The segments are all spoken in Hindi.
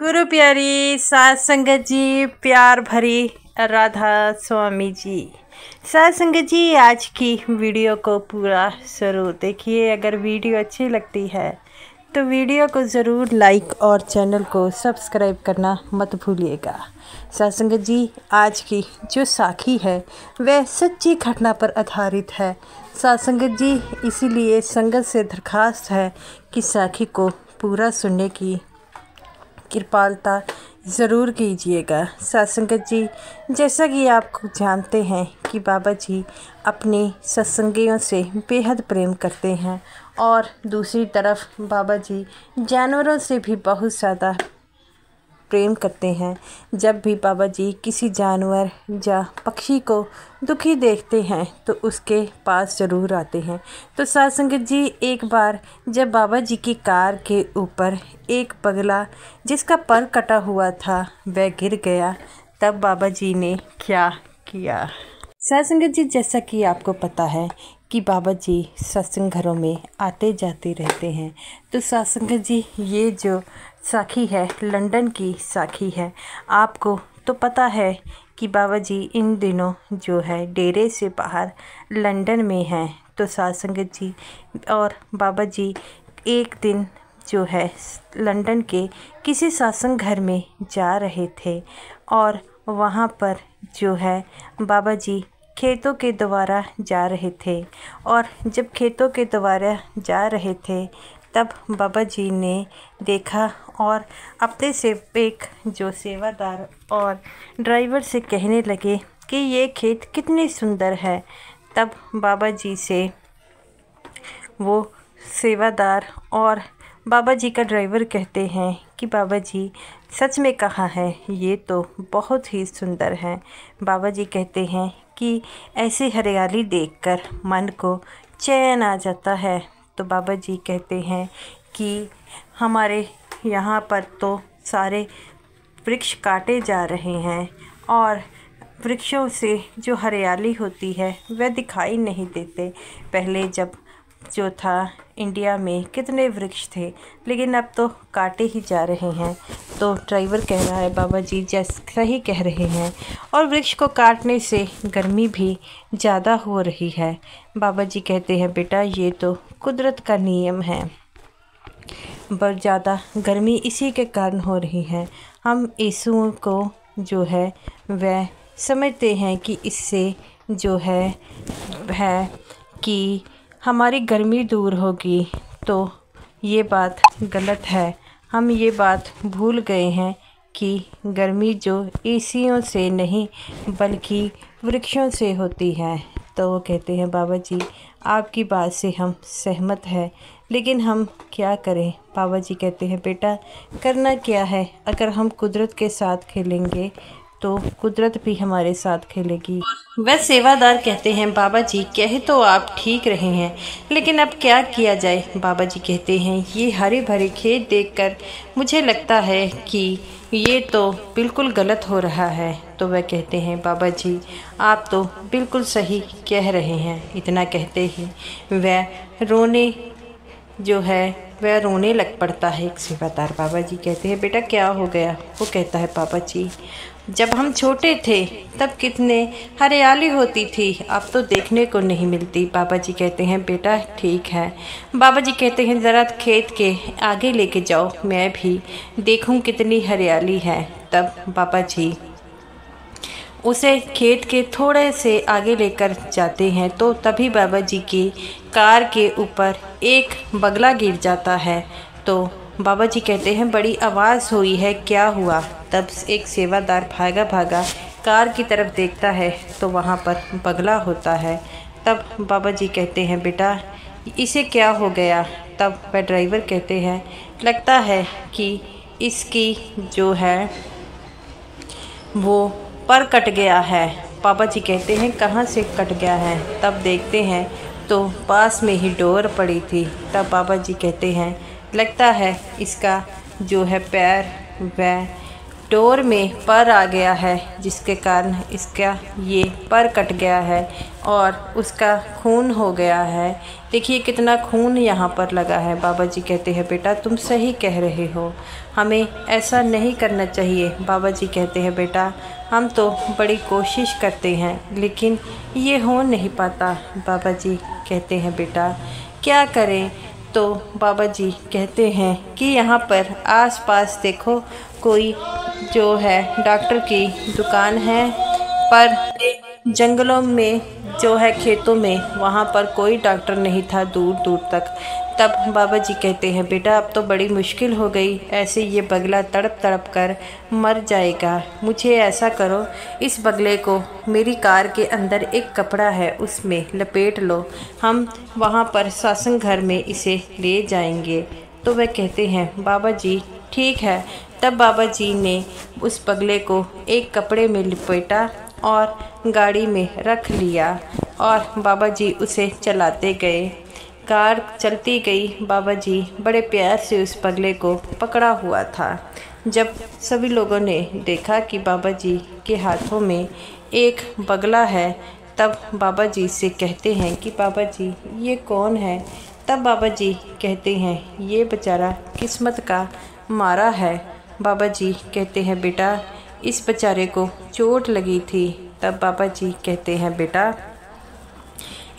गुरु प्यारी सात संगत जी, प्यार भरी राधा स्वामी जी। सात संगत जी, आज की वीडियो को पूरा ज़रूर देखिए। अगर वीडियो अच्छी लगती है तो वीडियो को ज़रूर लाइक और चैनल को सब्सक्राइब करना मत भूलिएगा। सात संगत जी, आज की जो साखी है वह सच्ची घटना पर आधारित है। सात संगत जी, इसीलिए संगत से दरखास्त है कि साखी को पूरा सुनने की कृपालता ज़रूर कीजिएगा। सात संगत जी, जैसा कि आप जानते हैं कि बाबा जी अपने सत्संगियों से बेहद प्रेम करते हैं और दूसरी तरफ बाबा जी जानवरों से भी बहुत ज़्यादा प्रेम करते हैं। जब भी बाबा जी किसी जानवर या पक्षी को दुखी देखते हैं तो उसके पास ज़रूर आते हैं। तो सात संगत जी, एक बार जब बाबा जी की कार के ऊपर एक बगला जिसका पर कटा हुआ था वह गिर गया, तब बाबा जी ने क्या किया। सात संगत जी, जैसा कि आपको पता है कि बाबा जी सत्संग घरों में आते जाते रहते हैं। तो सात संगत जी, ये जो साखी है लंदन की साखी है। आपको तो पता है कि बाबा जी इन दिनों जो है डेरे से बाहर लंदन में हैं। तो सात संगत जी, और बाबा जी एक दिन जो है लंदन के किसी सत्संग घर में जा रहे थे और वहाँ पर जो है बाबा जी खेतों के द्वारा जा रहे थे। और जब खेतों के द्वारा जा रहे थे तब बाबा जी ने देखा और अपने से एक जो सेवादार और ड्राइवर से कहने लगे कि ये खेत कितने सुंदर है। तब बाबा जी से वो सेवादार और बाबा जी का ड्राइवर कहते हैं कि बाबा जी सच में कहा है, ये तो बहुत ही सुंदर है। बाबा जी कहते हैं कि ऐसी हरियाली देखकर मन को चैन आ जाता है। तो बाबा जी कहते हैं कि हमारे यहाँ पर तो सारे वृक्ष काटे जा रहे हैं और वृक्षों से जो हरियाली होती है वह दिखाई नहीं देते। पहले जब जो था इंडिया में कितने वृक्ष थे, लेकिन अब तो काटे ही जा रहे हैं। तो ड्राइवर कह रहा है बाबा जी सही कह रहे हैं और वृक्ष को काटने से गर्मी भी ज़्यादा हो रही है। बाबा जी कहते हैं बेटा, ये तो कुदरत का नियम है, बहुत ज़्यादा गर्मी इसी के कारण हो रही है। हम यीशु को जो है वह समझते हैं कि इससे जो है कि हमारी गर्मी दूर होगी, तो ये बात गलत है। हम ये बात भूल गए हैं कि गर्मी जो एसियों से नहीं बल्कि वृक्षों से होती है। तो वो कहते हैं बाबा जी आपकी बात से हम सहमत हैं, लेकिन हम क्या करें। बाबा जी कहते हैं बेटा, करना क्या है, अगर हम कुदरत के साथ खेलेंगे तो कुदरत भी हमारे साथ खेलेगी। वह सेवादार कहते हैं बाबा जी कहे तो आप ठीक रहे हैं, लेकिन अब क्या किया जाए। बाबा जी कहते हैं ये हरे भरे खेत देखकर मुझे लगता है कि ये तो बिल्कुल गलत हो रहा है। तो वह कहते हैं बाबा जी आप तो बिल्कुल सही कह रहे हैं। इतना कहते ही वह रोने लग पड़ता है एक सेवादार। बाबा जी कहते हैं बेटा क्या हो गया। वो कहता है बाबा जी जब हम छोटे थे तब कितने हरियाली होती थी, अब तो देखने को नहीं मिलती। बाबा जी कहते हैं बेटा ठीक है। बाबा जी कहते हैं ज़रा खेत के आगे लेके जाओ, मैं भी देखूं कितनी हरियाली है। तब बाबा जी उसे खेत के थोड़े से आगे लेकर जाते हैं तो तभी बाबा जी की कार के ऊपर एक बगला गिर जाता है। तो बाबा जी कहते हैं बड़ी आवाज़ हुई है, क्या हुआ। तब एक सेवादार भागा भागा कार की तरफ देखता है तो वहाँ पर बगला होता है। तब बाबा जी कहते हैं बेटा इसे क्या हो गया। तब वह ड्राइवर कहते हैं लगता है कि इसकी जो है वो पर कट गया है। पापा जी कहते हैं कहाँ से कट गया है। तब देखते हैं तो पास में ही डोर पड़ी थी। तब पापा जी कहते हैं लगता है इसका जो है पैर वह डोर में पर आ गया है, जिसके कारण इसका ये पर कट गया है और उसका खून हो गया है। देखिए कितना खून यहाँ पर लगा है। बाबा जी कहते हैं बेटा तुम सही कह रहे हो, हमें ऐसा नहीं करना चाहिए। बाबा जी कहते हैं बेटा हम तो बड़ी कोशिश करते हैं लेकिन ये हो नहीं पाता। बाबा जी कहते हैं बेटा क्या करें। तो बाबा जी कहते हैं कि यहाँ पर आसपास देखो कोई जो है डॉक्टर की दुकान है, पर जंगलों में जो है खेतों में वहाँ पर कोई डॉक्टर नहीं था दूर दूर तक। तब बाबा जी कहते हैं बेटा अब तो बड़ी मुश्किल हो गई, ऐसे ये बगला तड़प तड़प कर मर जाएगा। मुझे ऐसा करो इस बगले को मेरी कार के अंदर एक कपड़ा है उसमें लपेट लो, हम वहाँ पर सत्संग घर में इसे ले जाएंगे। तो वह कहते हैं बाबा जी ठीक है। तब बाबा जी ने उस बगले को एक कपड़े में लपेटा और गाड़ी में रख लिया और बाबा जी उसे चलाते गए। कार चलती गई। बाबा जी बड़े प्यार से उस बगले को पकड़ा हुआ था। जब सभी लोगों ने देखा कि बाबा जी के हाथों में एक बगला है, तब बाबा जी से कहते हैं कि बाबा जी ये कौन है। तब बाबा जी कहते हैं ये बेचारा किस्मत का मारा है। बाबा जी कहते हैं बेटा इस बेचारे को चोट लगी थी। तब बाबा जी कहते हैं बेटा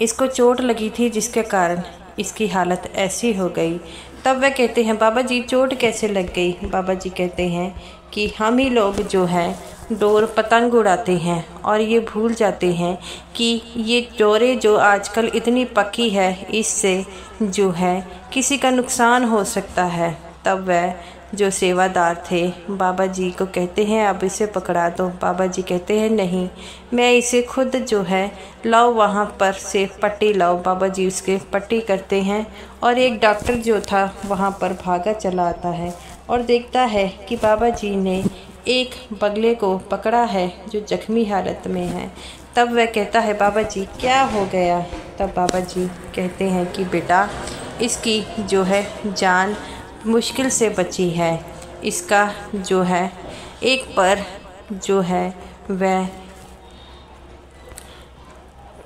इसको चोट लगी थी जिसके कारण इसकी हालत ऐसी हो गई। तब वह कहते हैं बाबा जी चोट कैसे लग गई। बाबा जी कहते हैं कि हम ही लोग जो है डोर पतंग उड़ाते हैं और ये भूल जाते हैं कि ये डोरें जो आजकल इतनी पक्की है इससे जो है किसी का नुकसान हो सकता है। तब वह जो सेवादार थे बाबा जी को कहते हैं अब इसे पकड़ा दो। बाबा जी कहते हैं नहीं मैं इसे खुद जो है लाओ वहाँ पर से पट्टी लाओ। बाबा जी उसके पट्टी करते हैं और एक डॉक्टर जो था वहाँ पर भागा चला आता है और देखता है कि बाबा जी ने एक बगले को पकड़ा है जो जख्मी हालत में है। तब वह कहता है बाबा जी क्या हो गया। तब बाबा जी कहते हैं कि बेटा इसकी जो है जान मुश्किल से बची है, इसका जो है एक पर जो है वह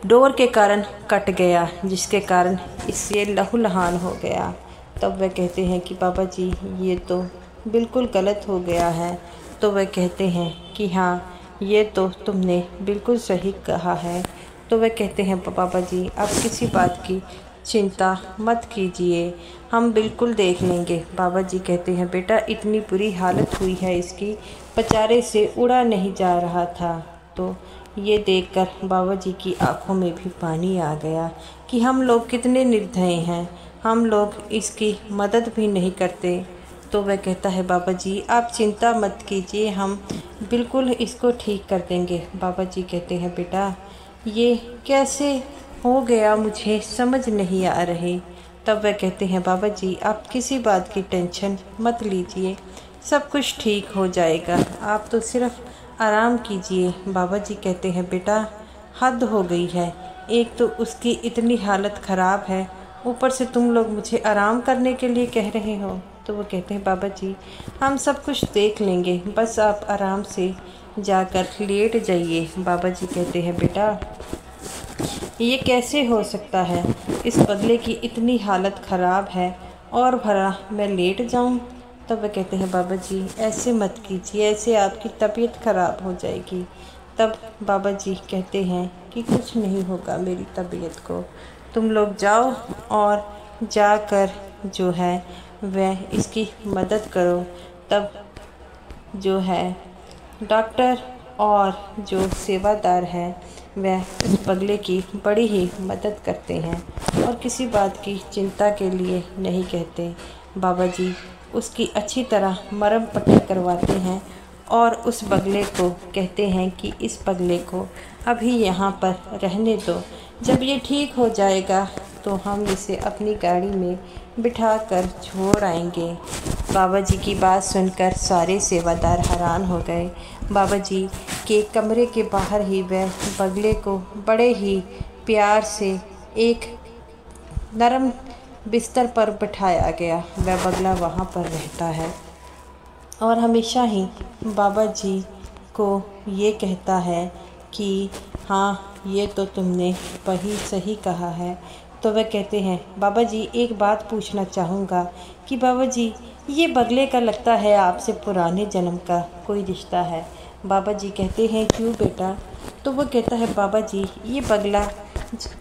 डोर के कारण कट गया जिसके कारण इससे लहूलुहान हो गया। तब वह कहते हैं कि बाबा जी ये तो बिल्कुल गलत हो गया है। तो वह कहते हैं कि हाँ ये तो तुमने बिल्कुल सही कहा है। तो वह कहते हैं बाबा जी आप किसी बात की चिंता मत कीजिए, हम बिल्कुल देख लेंगे। बाबा जी कहते हैं बेटा इतनी बुरी हालत हुई है इसकी, बेचारे से उड़ा नहीं जा रहा था। तो ये देखकर बाबा जी की आंखों में भी पानी आ गया कि हम लोग कितने निर्दयी हैं, हम लोग इसकी मदद भी नहीं करते। तो वह कहता है बाबा जी आप चिंता मत कीजिए, हम बिल्कुल इसको ठीक कर देंगे। बाबा जी कहते हैं बेटा ये कैसे हो गया मुझे समझ नहीं आ रही। तब वह कहते हैं बाबा जी आप किसी बात की टेंशन मत लीजिए, सब कुछ ठीक हो जाएगा, आप तो सिर्फ आराम कीजिए। बाबा जी कहते हैं बेटा हद हो गई है, एक तो उसकी इतनी हालत ख़राब है, ऊपर से तुम लोग मुझे आराम करने के लिए कह रहे हो। तो वो कहते हैं बाबा जी हम सब कुछ देख लेंगे, बस आप आराम से जाकर लेट जाइए। बाबा जी कहते हैं बेटा ये कैसे हो सकता है, इस बगले की इतनी हालत ख़राब है और भला मैं लेट जाऊं। तब वह कहते हैं बाबा जी ऐसे मत कीजिए, ऐसे आपकी तबीयत ख़राब हो जाएगी। तब बाबा जी कहते हैं कि कुछ नहीं होगा मेरी तबीयत को, तुम लोग जाओ और जाकर जो है वह इसकी मदद करो। तब जो है डॉक्टर और जो सेवादार है वह उस बगले की बड़ी ही मदद करते हैं और किसी बात की चिंता के लिए नहीं कहते। बाबा जी उसकी अच्छी तरह मरहम पट्टी करवाते हैं और उस बगले को कहते हैं कि इस बगले को अभी यहाँ पर रहने दो, जब ये ठीक हो जाएगा तो हम इसे अपनी गाड़ी में बिठा कर छोड़ आएंगे। बाबा जी की बात सुनकर सारे सेवादार हैरान हो गए। बाबा जी के कमरे के बाहर ही वह बगले को बड़े ही प्यार से एक नरम बिस्तर पर बिठाया गया। वह बगला वहाँ पर रहता है। और हमेशा ही बाबा जी को ये कहता है कि हाँ, ये तो तुमने वही सही कहा है। तो वह कहते हैं, बाबा जी एक बात पूछना चाहूँगा कि बाबा जी ये बगले का लगता है आपसे पुराने जन्म का कोई रिश्ता है। बाबा जी कहते हैं, क्यों बेटा? तो वो कहता है, बाबा जी ये बगला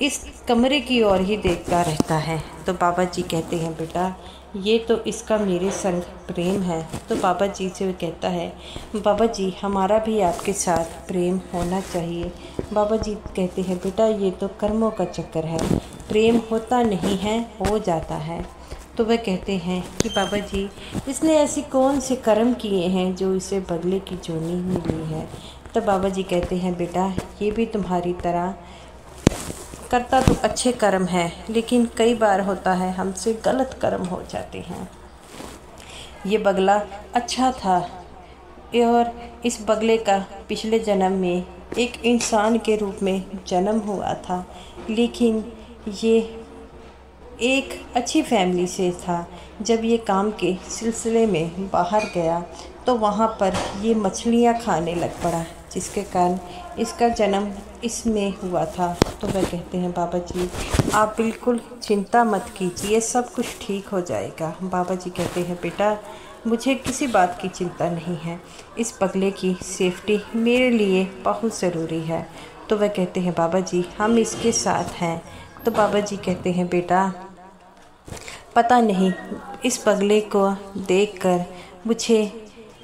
इस कमरे की ओर ही देखता रहता है। तो बाबा जी कहते हैं, बेटा ये तो इसका मेरे संग प्रेम है। तो बाबा जी से वो कहता है, बाबा जी हमारा भी आपके साथ प्रेम होना चाहिए। बाबा जी कहते हैं, बेटा ये तो कर्मों का चक्कर है, प्रेम होता नहीं है, हो जाता है। तो वह कहते हैं कि बाबा जी इसने ऐसी कौन से कर्म किए हैं जो इसे बगले की जोनी मिली है। तो बाबा जी कहते हैं, बेटा ये भी तुम्हारी तरह करता तो अच्छे कर्म है, लेकिन कई बार होता है हमसे गलत कर्म हो जाते हैं। ये बगला अच्छा था और इस बगले का पिछले जन्म में एक इंसान के रूप में जन्म हुआ था, लेकिन ये एक अच्छी फैमिली से था। जब ये काम के सिलसिले में बाहर गया तो वहाँ पर ये मछलियाँ खाने लग पड़ा, जिसके कारण इसका जन्म इसमें हुआ था। तो वह कहते हैं, बाबा जी आप बिल्कुल चिंता मत कीजिए, सब कुछ ठीक हो जाएगा। बाबा जी कहते हैं, बेटा मुझे किसी बात की चिंता नहीं है, इस बगले की सेफ्टी मेरे लिए बहुत ज़रूरी है। तो वह कहते हैं, बाबा जी हम इसके साथ हैं। तो बाबा जी कहते हैं, बेटा पता नहीं इस बगले को देखकर मुझे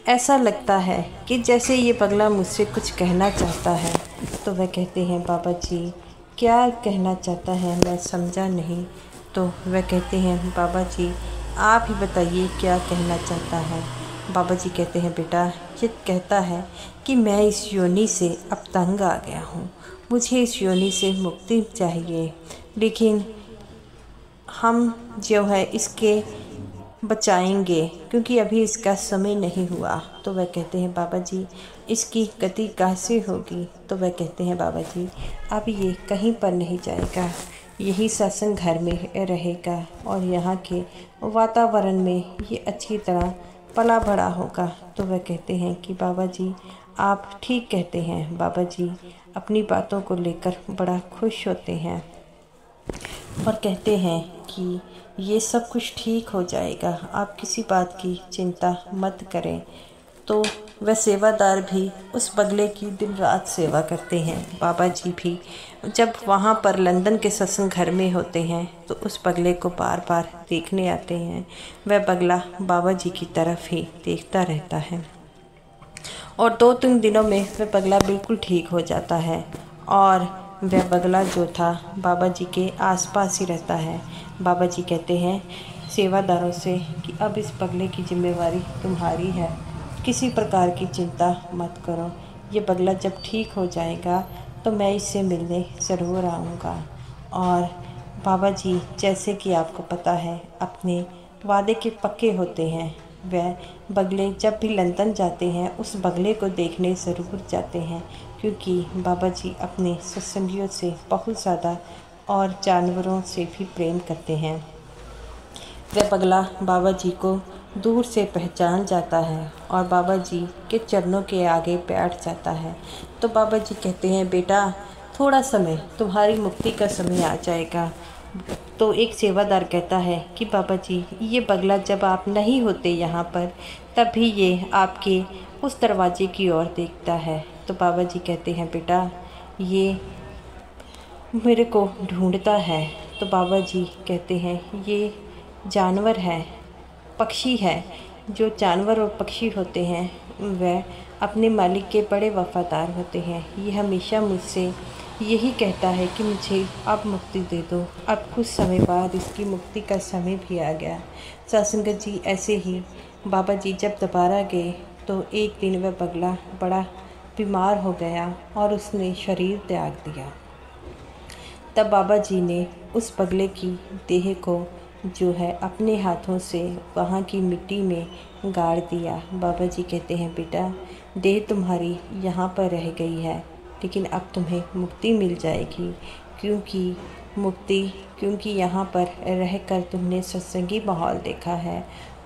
ऐसा लगता है कि जैसे ये बगला मुझसे कुछ कहना चाहता है। तो वह कहते हैं, बाबा जी क्या कहना चाहता है, मैं समझा नहीं। तो वह कहते हैं, बाबा जी आप ही बताइए क्या कहना चाहता है। बाबा जी कहते हैं, बेटा ये कहता है कि मैं इस योनि से अब तंग आ गया हूँ, मुझे इस योनि से मुक्ति चाहिए, लेकिन हम जो है इसके बचाएंगे क्योंकि अभी इसका समय नहीं हुआ। तो वह कहते हैं, बाबा जी इसकी गति कैसे होगी। तो वह कहते हैं, बाबा जी अब ये कहीं पर नहीं जाएगा, यही सत्संग घर में रहेगा और यहाँ के वातावरण में ये अच्छी तरह पला बड़ा होगा। तो वह कहते हैं कि बाबा जी आप ठीक कहते हैं। बाबा जी अपनी बातों को लेकर बड़ा खुश होते हैं और कहते हैं कि ये सब कुछ ठीक हो जाएगा, आप किसी बात की चिंता मत करें। तो वह सेवादार भी उस बगले की दिन रात सेवा करते हैं। बाबा जी भी जब वहाँ पर लंदन के सत्संग घर में होते हैं तो उस बगले को बार बार देखने आते हैं। वह बगला बाबा जी की तरफ ही देखता रहता है और 2-3 दिनों में वह बगला बिल्कुल ठीक हो जाता है और वह बगला जो था बाबा जी के आसपास ही रहता है। बाबा जी कहते हैं सेवादारों से कि अब इस बगले की जिम्मेवारी तुम्हारी है, किसी प्रकार की चिंता मत करो, ये बगला जब ठीक हो जाएगा तो मैं इससे मिलने ज़रूर आऊँगा। और बाबा जी जैसे कि आपको पता है अपने वादे के पक्के होते हैं। वह बगले जब भी लंदन जाते हैं उस बगले को देखने ज़रूर जाते हैं, क्योंकि बाबा जी अपने सत्संगियों से बहुत ज़्यादा और जानवरों से भी प्रेम करते हैं। वह बगला बाबा जी को दूर से पहचान जाता है और बाबा जी के चरणों के आगे बैठ जाता है। तो बाबा जी कहते हैं, बेटा थोड़ा समय, तुम्हारी मुक्ति का समय आ जाएगा। तो एक सेवादार कहता है कि बाबा जी ये बगला जब आप नहीं होते यहाँ पर तभी ये आपके उस दरवाजे की ओर देखता है। तो बाबा जी कहते हैं, बेटा ये मेरे को ढूंढता है। तो बाबा जी कहते हैं ये जानवर है, पक्षी है। जो जानवर और पक्षी होते हैं वह अपने मालिक के बड़े वफादार होते हैं। ये हमेशा मुझसे यही कहता है कि मुझे अब मुक्ति दे दो। अब कुछ समय बाद इसकी मुक्ति का समय भी आ गया। सत्संगत जी ऐसे ही बाबा जी जब दोबारा गए तो एक दिन वह बगला बड़ा बीमार हो गया और उसने शरीर त्याग दिया। तब बाबा जी ने उस बगले की देह को जो है अपने हाथों से वहाँ की मिट्टी में गाड़ दिया। बाबा जी कहते हैं, बेटा देह तुम्हारी यहाँ पर रह गई है, लेकिन अब तुम्हें मुक्ति मिल जाएगी, क्योंकि यहाँ पर रहकर तुमने सत्संगी माहौल देखा है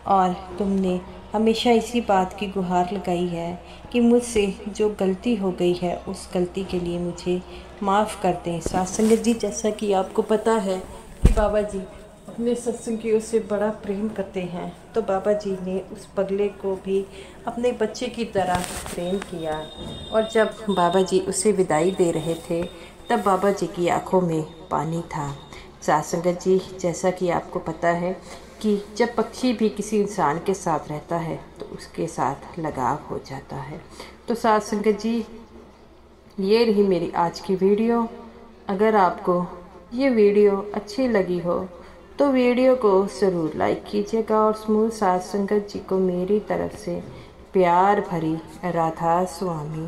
और तुमने हमेशा इसी बात की गुहार लगाई है कि मुझसे जो गलती हो गई है उस गलती के लिए मुझे माफ़ कर दें। साथ संगत जी, जैसा कि आपको पता है कि बाबा जी अपने सत्संगियों से बड़ा प्रेम करते हैं, तो बाबा जी ने उस पगले को भी अपने बच्चे की तरह प्रेम किया। और जब बाबा जी उसे विदाई दे रहे थे तब बाबा जी की आंखों में पानी था। साथ संगत जी, जैसा कि आपको पता है कि जब पक्षी भी किसी इंसान के साथ रहता है तो उसके साथ लगाव हो जाता है। तो साथ संगत जी, ये रही मेरी आज की वीडियो। अगर आपको ये वीडियो अच्छी लगी हो तो वीडियो को ज़रूर लाइक कीजिएगा और समूह साथ संगत जी को मेरी तरफ से प्यार भरी राधा स्वामी